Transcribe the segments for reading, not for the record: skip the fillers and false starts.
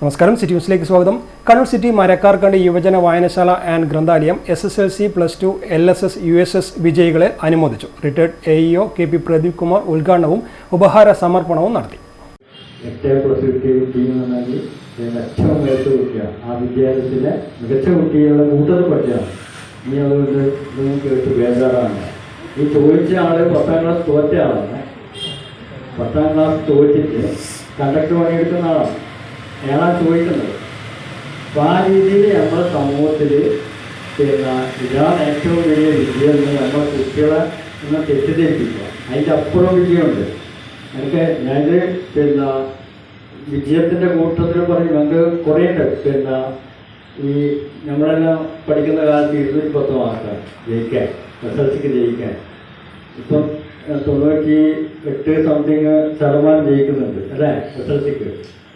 നമസ്കാരം, സിറ്റി ന്യൂസിലേക്ക് സ്വാഗതം. കണ്ണൂർ സിറ്റി മരക്കാർക്കണ്ടി യുവജന വായനശാല ആൻഡ് ഗ്രന്ഥാലയം SSLC +2 LSS USS വിജയികളെ അനുമോദിച്ചു. Retired AEO KP Pradeep Kumar ഉദ്ഘാടനവും ഉപഹാര സമർപ്പണവും നടത്തി. ഏറ്റവും മികച്ച കുട്ടിയാണ് ആ വിദ്യാലയത്തിലെ മികച്ച കുട്ടികളുടെ കൂട്ടത്തിൽ പഠിച്ചതാണ്. ഇനി അതുകൊണ്ട് നിങ്ങൾക്ക് കേട്ട് ബേജാറാണ്. ഈ ചോദിച്ച ആള് 10ാം ക്ലാസ് തോറ്റ ആളാണ്. 10ാം ക്ലാസ് തോറ്റിട്ട് കണ്ടക്ടർ പണിയെടുക്കുന്ന ആളാണ്. അയാളാണ് ചോദിക്കുന്നത്. അപ്പോൾ ആ രീതിയിൽ നമ്മുടെ സമൂഹത്തിൽ ഇതാണ് ഏറ്റവും വലിയ വിജയം എന്ന് നമ്മുടെ കുട്ടികളെ ഒന്ന് തെറ്റിദ്ധരിപ്പിക്കുക. അതിൻ്റെ അപ്പുറം വിജയമുണ്ട്. എനിക്ക് ഞാൻ വിജയത്തിൻ്റെ കൂട്ടത്തിൽ പറയും ഞങ്ങൾക്ക് കുറേ ഉണ്ട്. ഈ നമ്മളെല്ലാം പഠിക്കുന്ന കാലത്ത് 210 മാർക്കാണ് ജയിക്കാൻ, SSLCക്ക് ജയിക്കാൻ. ഇപ്പം 98% ജയിക്കുന്നുണ്ട് അല്ലേ SSLCക്ക്.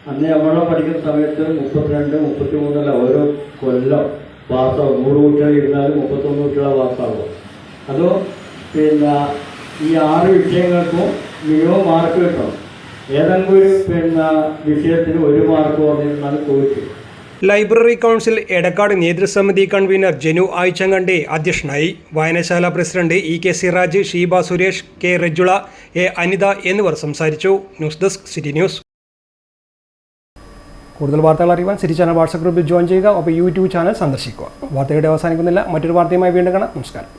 അന്ന് നമ്മളെ പഠിക്കുന്ന സമയത്ത് 32, 33 ഓരോ കൊല്ലം പാസ്സാവും. 100 കുട്ടികൾ ഇരുന്നാലും 31 കുട്ടികളെ പാസ്സാവും. അതോ ഈ 6 വിഷയങ്ങൾക്കും മിനിമം മാർക്ക് കിട്ടണം. ഏതെങ്കിലും ഒരു വിഷയത്തിന് 1 മാർക്ക് പറഞ്ഞിരുന്നാലും തോറ്റു. ലൈബ്രറി കൗൺസിൽ എടക്കാട് നേതൃസമിതി കൺവീനർ ജനു ആയിച്ചങ്കണ്ടി അധ്യക്ഷനായി. വായനശാല president EK Siraj, Sheeba Suresh, K Rajula, A Anitha എന്നിവർ സംസാരിച്ചു. News desk city news. കൂടുതൽ വാർത്തകൾ അറിയുവാൻ സിറ്റി ചാനൽ വാട്സ്ആപ്പ് ഗ്രൂപ്പിൽ ജോയിൻ ചെയ്യുക. ഒപ്പം YouTube ചാനൽ സന്ദർശിക്കുക. വാർത്തയുടെ അവസാനിക്കുന്നില്ല. മറ്റൊരു വാർത്തയുമായി വീണ്ടും കാണാം. നമസ്കാരം.